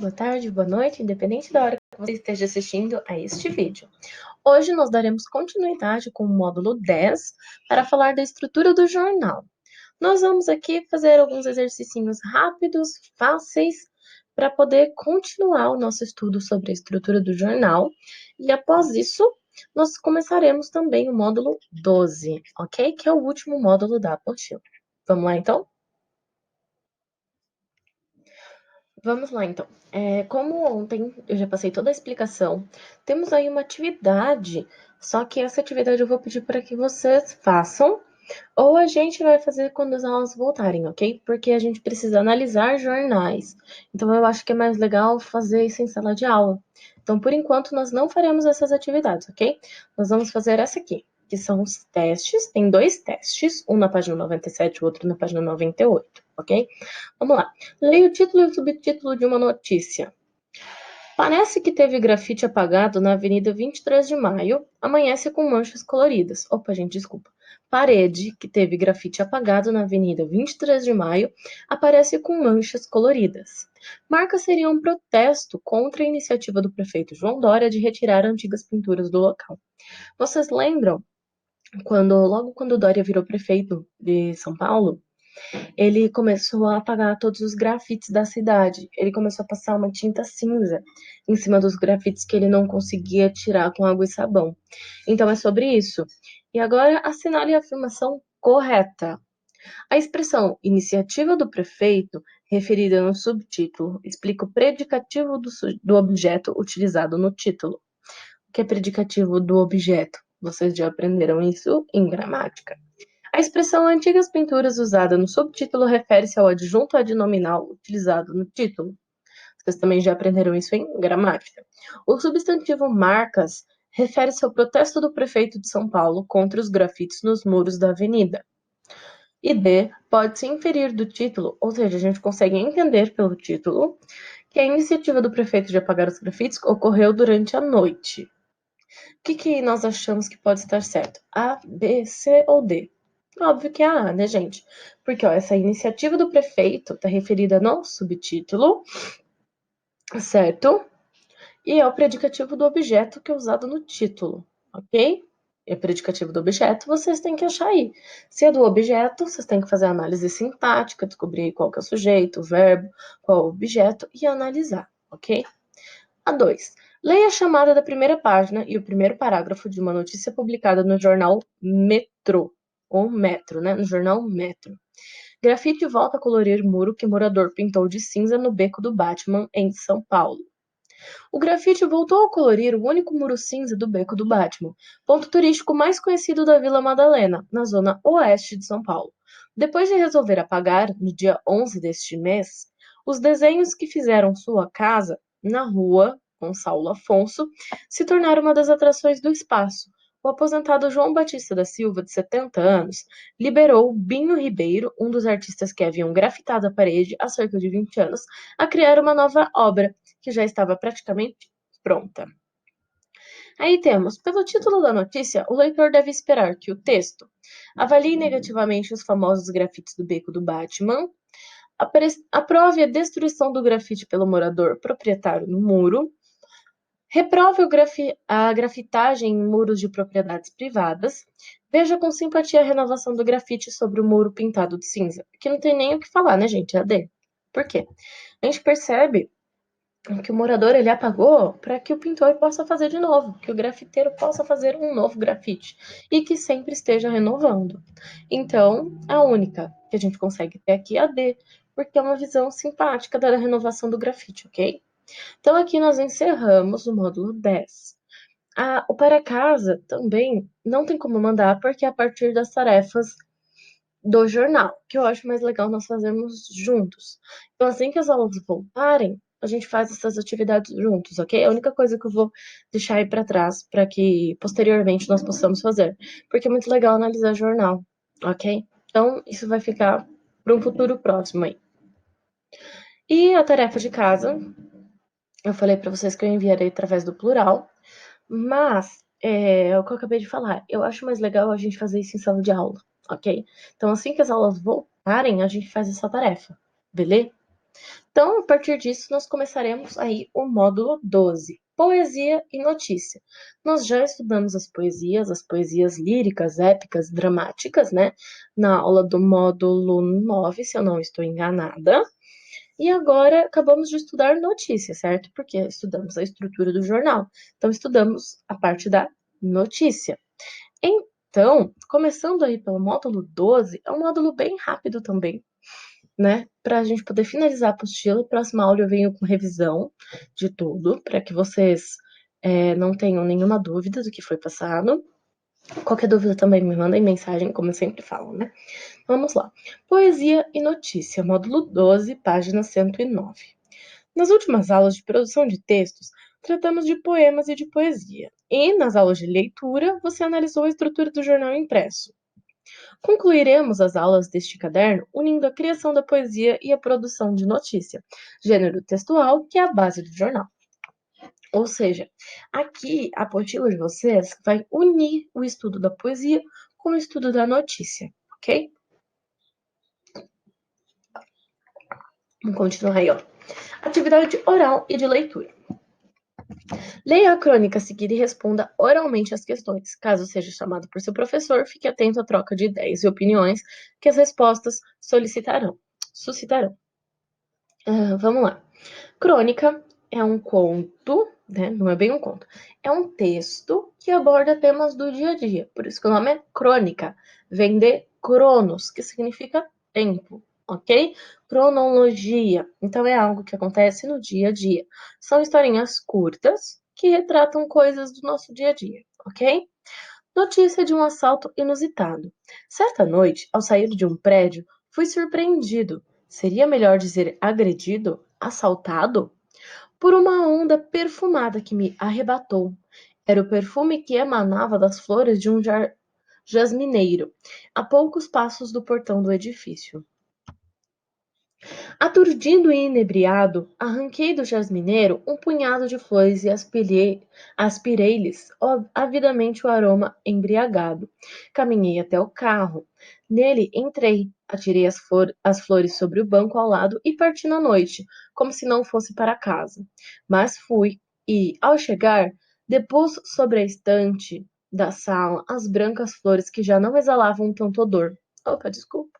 boa tarde, boa noite, independente da hora que você esteja assistindo a este vídeo. Hoje nós daremos continuidade com o módulo 10 para falar da estrutura do jornal. Nós vamos aqui fazer alguns exercícios rápidos, fáceis, para poder continuar o nosso estudo sobre a estrutura do jornal. E após isso, nós começaremos também o módulo 12, ok? Que é o último módulo da apostila. Vamos lá, então? Vamos lá, então. Como ontem eu já passei toda a explicação, temos aí uma atividade, só que essa atividade eu vou pedir para que vocês façam, ou a gente vai fazer quando as aulas voltarem, ok? Porque a gente precisa analisar jornais. Então, eu acho que é mais legal fazer isso em sala de aula. Então, por enquanto, nós não faremos essas atividades, ok? Nós vamos fazer essa aqui, que são os testes. Tem dois testes, um na página 97 e o outro na página 98, ok? Vamos lá. Leia o título e o subtítulo de uma notícia. Parece que teve grafite apagado na Avenida 23 de Maio, amanhece com manchas coloridas. Opa, gente, desculpa. Parede que teve grafite apagado na Avenida 23 de Maio aparece com manchas coloridas. Marca seria um protesto contra a iniciativa do prefeito João Dória de retirar antigas pinturas do local. Vocês lembram logo quando Dória virou prefeito de São Paulo? Ele começou a apagar todos os grafites da cidade. Ele começou a passar uma tinta cinza em cima dos grafites que ele não conseguia tirar com água e sabão. Então é sobre isso. E agora assinale a afirmação correta. A expressão iniciativa do prefeito, referida no subtítulo, explica o predicativo do objeto utilizado no título. O que é predicativo do objeto? Vocês já aprenderam isso em gramática. A expressão antigas pinturas usada no subtítulo refere-se ao adjunto adnominal utilizado no título. Vocês também já aprenderam isso em gramática. O substantivo marcas refere-se ao protesto do prefeito de São Paulo contra os grafites nos muros da avenida. E D pode-se inferir do título, ou seja, a gente consegue entender pelo título, que a iniciativa do prefeito de apagar os grafites ocorreu durante a noite. O que nós achamos que pode estar certo? A, B, C ou D? Óbvio que é a A, né, gente? Porque, ó, essa iniciativa do prefeito está referida no subtítulo, certo? E é o predicativo do objeto que é usado no título, ok? É predicativo do objeto, vocês têm que achar aí. Se é do objeto, vocês têm que fazer a análise sintática, descobrir qual que é o sujeito, o verbo, qual é o objeto e analisar, ok? A 2. Leia a chamada da primeira página e o primeiro parágrafo de uma notícia publicada no jornal Metro, ou Metro, né? No jornal Metro. Grafite volta a colorir muro que morador pintou de cinza no Beco do Batman, em São Paulo. O grafite voltou a colorir o único muro cinza do Beco do Batman, ponto turístico mais conhecido da Vila Madalena, na zona oeste de São Paulo. Depois de resolver apagar, no dia 11 deste mês, os desenhos que fizeram sua casa na rua Gonçalo Afonso se tornaram uma das atrações do espaço. O aposentado João Batista da Silva, de 70 anos, liberou Binho Ribeiro, um dos artistas que haviam grafitado a parede há cerca de 20 anos, a criar uma nova obra, que já estava praticamente pronta. Aí temos, pelo título da notícia, o leitor deve esperar que o texto avalie negativamente os famosos grafites do Beco do Batman, aprove a destruição do grafite pelo morador proprietário no muro, reprove a grafitagem em muros de propriedades privadas, veja com simpatia a renovação do grafite sobre o muro pintado de cinza. Que não tem nem o que falar, né, gente? É a D. Por quê? A gente percebe que o morador ele apagou para que o pintor possa fazer de novo, que o grafiteiro possa fazer um novo grafite e que sempre esteja renovando. Então, a única que a gente consegue ter aqui é a D, porque é uma visão simpática da renovação do grafite, ok? Então, aqui nós encerramos o módulo 10. O para casa também não tem como mandar, porque é a partir das tarefas do jornal, que eu acho mais legal nós fazermos juntos. Então, assim que as aulas voltarem, a gente faz essas atividades juntos, ok? É a única coisa que eu vou deixar aí para trás, para que posteriormente nós possamos fazer. Porque é muito legal analisar jornal, ok? Então, isso vai ficar para um futuro próximo aí. E a tarefa de casa, eu falei para vocês que eu enviarei através do plural, mas é o que eu acabei de falar. Eu acho mais legal a gente fazer isso em sala de aula, ok? Então, assim que as aulas voltarem, a gente faz essa tarefa, beleza? Então, a partir disso, nós começaremos aí o módulo 12, Poesia e Notícia. Nós já estudamos as poesias líricas, épicas, dramáticas, né? Na aula do módulo 9, se eu não estou enganada. E agora acabamos de estudar notícia, certo? Porque estudamos a estrutura do jornal. Então, estudamos a parte da notícia. Então, começando aí pelo módulo 12, é um módulo bem rápido também, né? Para a gente poder finalizar a apostila. Próxima aula eu venho com revisão de tudo, para que vocês não tenham nenhuma dúvida do que foi passado. Qualquer dúvida também me mandem mensagem, como eu sempre falo, né? Vamos lá. Poesia e notícia, módulo 12, página 109. Nas últimas aulas de produção de textos, tratamos de poemas e de poesia. E nas aulas de leitura, você analisou a estrutura do jornal impresso. Concluiremos as aulas deste caderno unindo a criação da poesia e a produção de notícia, gênero textual que é a base do jornal. Ou seja, aqui a apostila de vocês vai unir o estudo da poesia com o estudo da notícia, ok? Vamos continuar aí, ó. Atividade oral e de leitura. Leia a crônica a seguir e responda oralmente as questões. Caso seja chamado por seu professor, fique atento à troca de ideias e opiniões que as respostas suscitarão. Vamos lá. Crônica é um conto, né? Não é bem um conto. É um texto que aborda temas do dia a dia. Por isso que o nome é crônica. Vem de cronos, que significa tempo, ok? Cronologia. Então é algo que acontece no dia a dia. São historinhas curtas que retratam coisas do nosso dia a dia, ok? Notícia de um assalto inusitado. Certa noite, ao sair de um prédio, fui surpreendido. Seria melhor dizer agredido? Assaltado? Por uma onda perfumada que me arrebatou. Era o perfume que emanava das flores de um jasmineiro, a poucos passos do portão do edifício. Aturdido e inebriado, arranquei do jasmineiro um punhado de flores e aspirei-lhes avidamente o aroma embriagado. Caminhei até o carro. Nele entrei, atirei as flores sobre o banco ao lado e parti na noite, como se não fosse para casa. Mas fui, e, ao chegar, depus sobre a estante da sala as brancas flores que já não exalavam tanto odor. Opa, desculpa.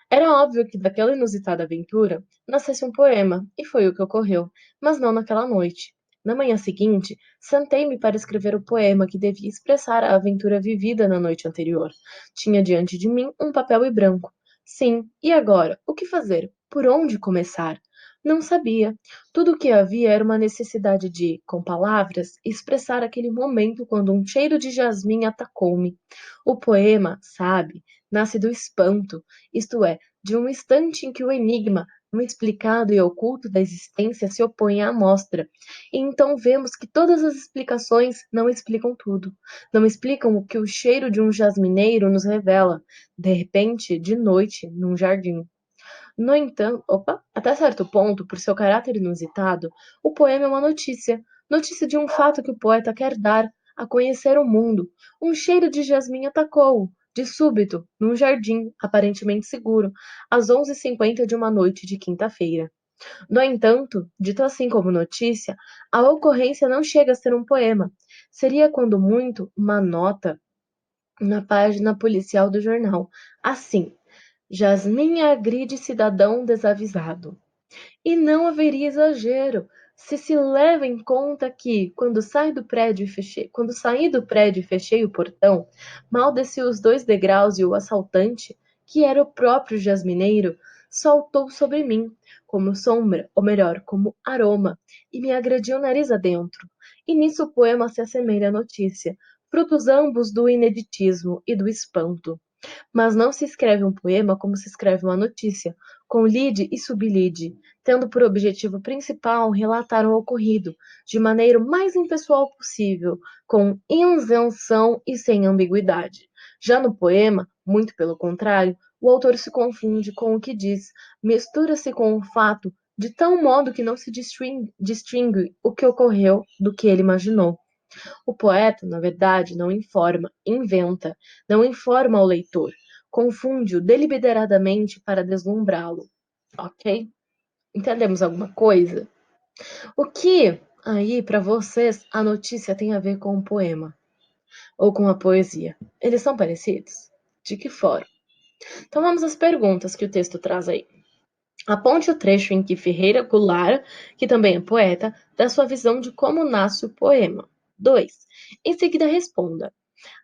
Era óbvio que daquela inusitada aventura nascesse um poema, e foi o que ocorreu, mas não naquela noite. Na manhã seguinte, sentei-me para escrever o poema que devia expressar a aventura vivida na noite anterior. Tinha diante de mim um papel e branco. Sim, e agora? O que fazer? Por onde começar? Não sabia. Tudo o que havia era uma necessidade de, com palavras, expressar aquele momento quando um cheiro de jasmim atacou-me. O poema, sabe, nasce do espanto, isto é, de um instante em que o enigma, inexplicado e oculto da existência se opõe à amostra. E então vemos que todas as explicações não explicam tudo. Não explicam o que o cheiro de um jasmineiro nos revela, de repente, de noite, num jardim. No entanto, até certo ponto, por seu caráter inusitado, o poema é uma notícia. Notícia de um fato que o poeta quer dar a conhecer o mundo. Um cheiro de jasmim atacou-o, de súbito, num jardim, aparentemente seguro, às 11h50 de uma noite de quinta-feira. No entanto, dito assim como notícia, a ocorrência não chega a ser um poema. Seria, quando muito, uma nota na página policial do jornal. Assim, Jasmim agride cidadão desavisado. E não haveria exagero, se leva em conta que, quando saí do prédio e fechei o portão, mal desci os 2 degraus e o assaltante, que era o próprio jasmineiro, saltou sobre mim, como sombra, ou melhor, como aroma, e me agrediu nariz adentro. E nisso o poema se assemelha à notícia, frutos ambos do ineditismo e do espanto. Mas não se escreve um poema como se escreve uma notícia, com lide e sublide, tendo por objetivo principal relatar o ocorrido, de maneira o mais impessoal possível, com isenção e sem ambiguidade. Já no poema, muito pelo contrário, o autor se confunde com o que diz, mistura-se com o fato, de tal modo que não se distingue o que ocorreu do que ele imaginou. O poeta, na verdade, não informa, inventa, não informa ao leitor, confunde-o deliberadamente para deslumbrá-lo. Ok? Entendemos alguma coisa? O que aí, para vocês, a notícia tem a ver com o poema ou com a poesia? Eles são parecidos? De que forma? Então vamos às perguntas que o texto traz aí. Aponte o trecho em que Ferreira Goulart, que também é poeta, dá sua visão de como nasce o poema. 2. Em seguida, responda.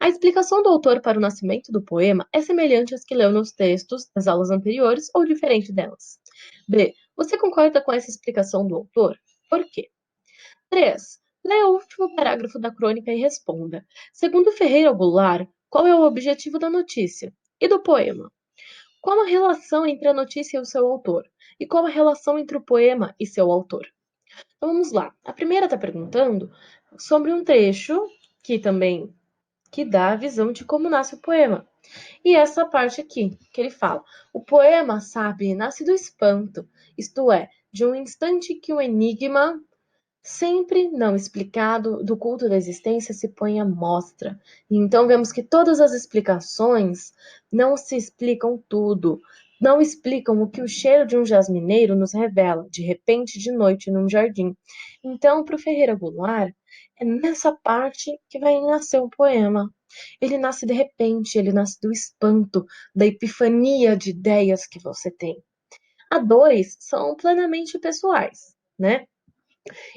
A explicação do autor para o nascimento do poema é semelhante às que leu nos textos das aulas anteriores ou diferente delas? B. Você concorda com essa explicação do autor? Por quê? 3. Leia o último parágrafo da crônica e responda. Segundo Ferreira Goulart, qual é o objetivo da notícia? E do poema? Qual a relação entre a notícia e o seu autor? E qual a relação entre o poema e seu autor? Então vamos lá. A primeira está perguntando sobre um trecho que dá a visão de como nasce o poema. E essa parte aqui, que ele fala: o poema, sabe, nasce do espanto, isto é, de um instante que o enigma sempre não explicado do culto da existência se põe à mostra. E então vemos que todas as explicações não se explicam tudo, não explicam o que o cheiro de um jasmineiro nos revela, de repente, de noite, num jardim. Então, para o Ferreira Goulart, é nessa parte que vai nascer o poema. Ele nasce de repente, ele nasce do espanto, da epifania de ideias que você tem. A dois são plenamente pessoais, né?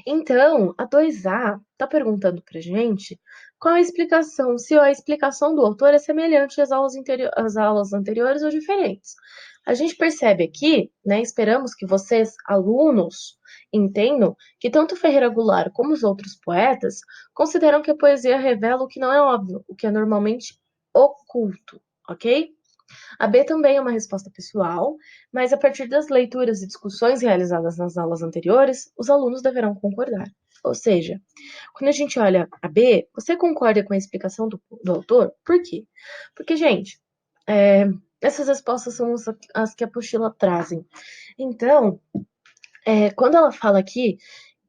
Então, a 2A está perguntando para gente qual a explicação, se a explicação do autor é semelhante às aulas anteriores ou diferentes. A gente percebe aqui, né, esperamos que vocês, alunos, entendam que tanto Ferreira Goulart como os outros poetas consideram que a poesia revela o que não é óbvio, o que é normalmente oculto, ok? A B também é uma resposta pessoal, mas a partir das leituras e discussões realizadas nas aulas anteriores, os alunos deverão concordar. Ou seja, quando a gente olha a B, você concorda com a explicação do autor? Por quê? Porque, gente, essas respostas são as que a apostila trazem. Então, quando ela fala aqui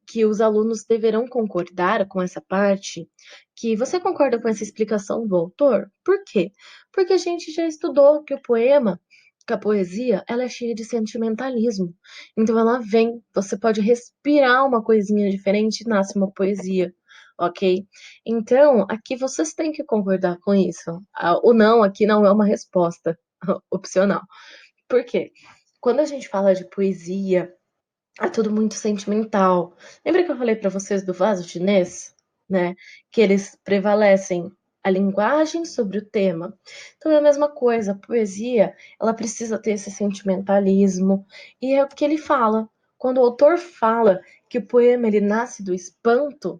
que os alunos deverão concordar com essa parte, que você concorda com essa explicação do autor? Por quê? Porque a gente já estudou que o poema, que a poesia, ela é cheia de sentimentalismo. Então ela vem, você pode respirar uma coisinha diferente e nasce uma poesia, ok? Então, aqui vocês têm que concordar com isso. O não aqui não é uma resposta opcional. Por quê? Quando a gente fala de poesia, é tudo muito sentimental. Lembra que eu falei para vocês do vaso chinês, né? Que eles prevalecem a linguagem sobre o tema. Então é a mesma coisa, a poesia, ela precisa ter esse sentimentalismo, e é o que ele fala. Quando o autor fala que o poema ele nasce do espanto,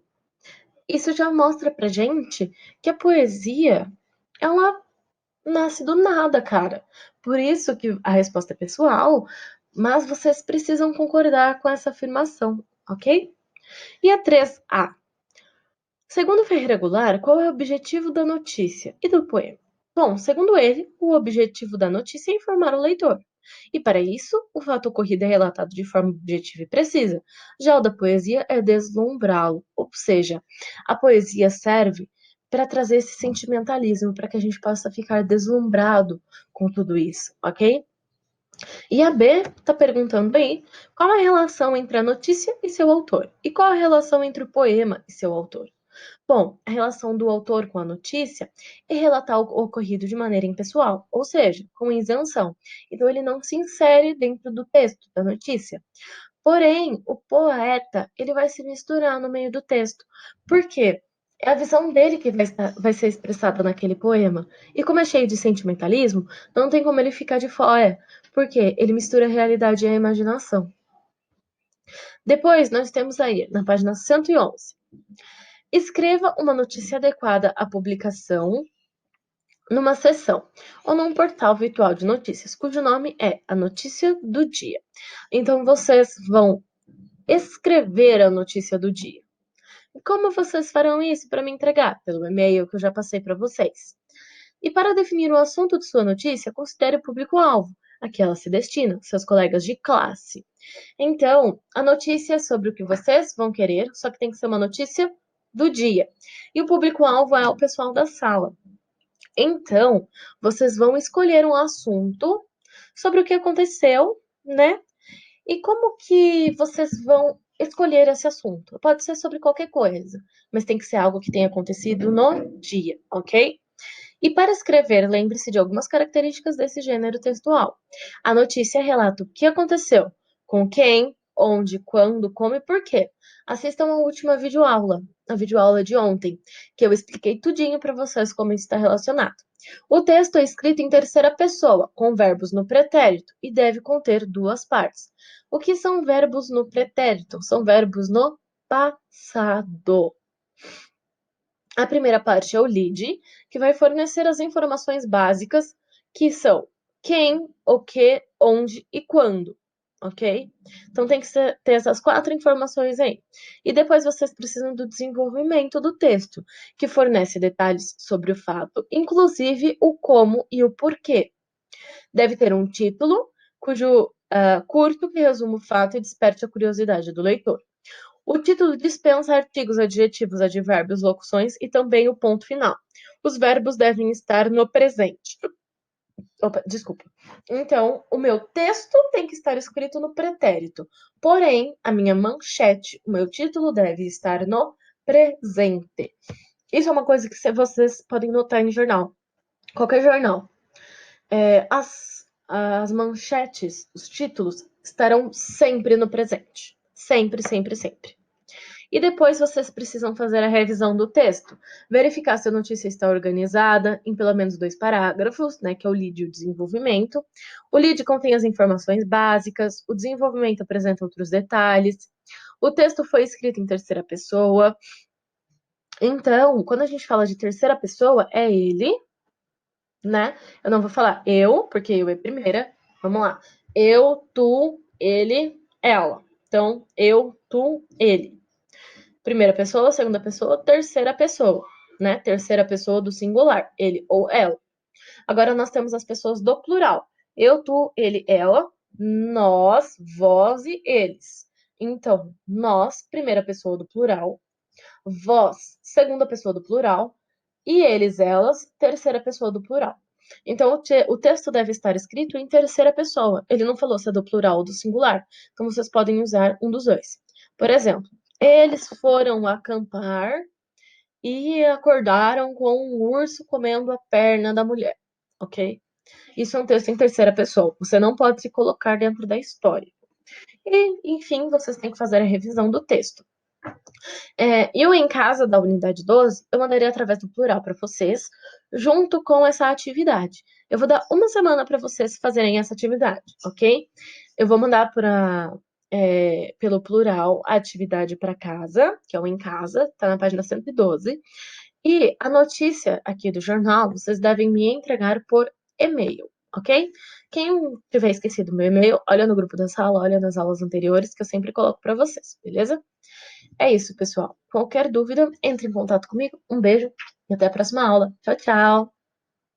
isso já mostra pra gente que a poesia, ela nasce do nada, cara. Por isso que a resposta é pessoal, mas vocês precisam concordar com essa afirmação, ok? E a 3A. Segundo Ferreira Goulart, qual é o objetivo da notícia e do poema? Bom, segundo ele, o objetivo da notícia é informar o leitor. E para isso, o fato ocorrido é relatado de forma objetiva e precisa. Já o da poesia é deslumbrá-lo, ou seja, a poesia serve para trazer esse sentimentalismo, para que a gente possa ficar deslumbrado com tudo isso, ok? E a B está perguntando aí qual a relação entre a notícia e seu autor, e qual a relação entre o poema e seu autor. Bom, a relação do autor com a notícia é relatar o ocorrido de maneira impessoal, ou seja, com isenção. Então ele não se insere dentro do texto da notícia. Porém, o poeta, ele vai se misturar no meio do texto. Por quê? É a visão dele que vai ser expressada naquele poema. E como é cheio de sentimentalismo, não tem como ele ficar de fora. Porque ele mistura a realidade e a imaginação. Depois, nós temos aí, na página 111, escreva uma notícia adequada à publicação numa seção ou num portal virtual de notícias, cujo nome é a notícia do dia. Então, vocês vão escrever a notícia do dia. Como vocês farão isso para me entregar? Pelo e-mail que eu já passei para vocês. E para definir o assunto de sua notícia, considere o público-alvo, a que ela se destina, seus colegas de classe. Então, a notícia é sobre o que vocês vão querer, só que tem que ser uma notícia do dia. E o público-alvo é o pessoal da sala. Então, vocês vão escolher um assunto sobre o que aconteceu, né? E como que vocês vão escolher esse assunto? Pode ser sobre qualquer coisa, mas tem que ser algo que tenha acontecido no dia, ok? E para escrever, lembre-se de algumas características desse gênero textual. A notícia relata o que aconteceu, com quem, onde, quando, como e por quê. Assistam a última videoaula, a videoaula de ontem, que eu expliquei tudinho para vocês como isso está relacionado. O texto é escrito em terceira pessoa, com verbos no pretérito, e deve conter duas partes. O que são verbos no pretérito? São verbos no passado. A primeira parte é o lead, que vai fornecer as informações básicas, que são quem, o que, onde e quando, ok? Então tem que ter essas quatro informações aí. E depois vocês precisam do desenvolvimento do texto, que fornece detalhes sobre o fato, inclusive o como e o porquê. Deve ter um título, cujo curto que resume o fato e desperte a curiosidade do leitor. O título dispensa artigos, adjetivos, advérbios, locuções e também o ponto final. Os verbos devem estar no presente. Opa, desculpa. Então, o meu texto tem que estar escrito no pretérito. Porém, a minha manchete, o meu título deve estar no presente. Isso é uma coisa que vocês podem notar em jornal. Qualquer jornal. As manchetes, os títulos, estarão sempre no presente. Sempre, sempre, sempre. E depois vocês precisam fazer a revisão do texto, verificar se a notícia está organizada em pelo menos dois parágrafos, né, que é o lead e o desenvolvimento. O lead contém as informações básicas, o desenvolvimento apresenta outros detalhes. O texto foi escrito em terceira pessoa. Então, quando a gente fala de terceira pessoa, é ele, né? Eu não vou falar eu, porque eu é primeira. Vamos lá. Eu, tu, ele, ela. Então, eu, tu, ele. Primeira pessoa, segunda pessoa, terceira pessoa, né? Terceira pessoa do singular, ele ou ela. Agora nós temos as pessoas do plural. Eu, tu, ele, ela, nós, vós e eles. Então, nós, primeira pessoa do plural, vós, segunda pessoa do plural, e eles, elas, terceira pessoa do plural. Então, o texto deve estar escrito em terceira pessoa. Ele não falou se é do plural ou do singular. Então, vocês podem usar um dos dois. Por exemplo, eles foram acampar e acordaram com um urso comendo a perna da mulher. Ok? Isso é um texto em terceira pessoa. Você não pode se colocar dentro da história. E, enfim, vocês têm que fazer a revisão do texto. Eu, em casa da unidade 12, eu mandaria através do plural para vocês, junto com essa atividade. Eu vou dar uma semana para vocês fazerem essa atividade, ok? Eu vou mandar pelo plural a atividade para casa, que é o em casa, tá na página 112. E a notícia aqui do jornal, vocês devem me entregar por e-mail, ok? Quem tiver esquecido meu e-mail, olha no grupo da sala, olha nas aulas anteriores, que eu sempre coloco para vocês, beleza? É isso, pessoal. Qualquer dúvida, entre em contato comigo. Um beijo e até a próxima aula. Tchau, tchau!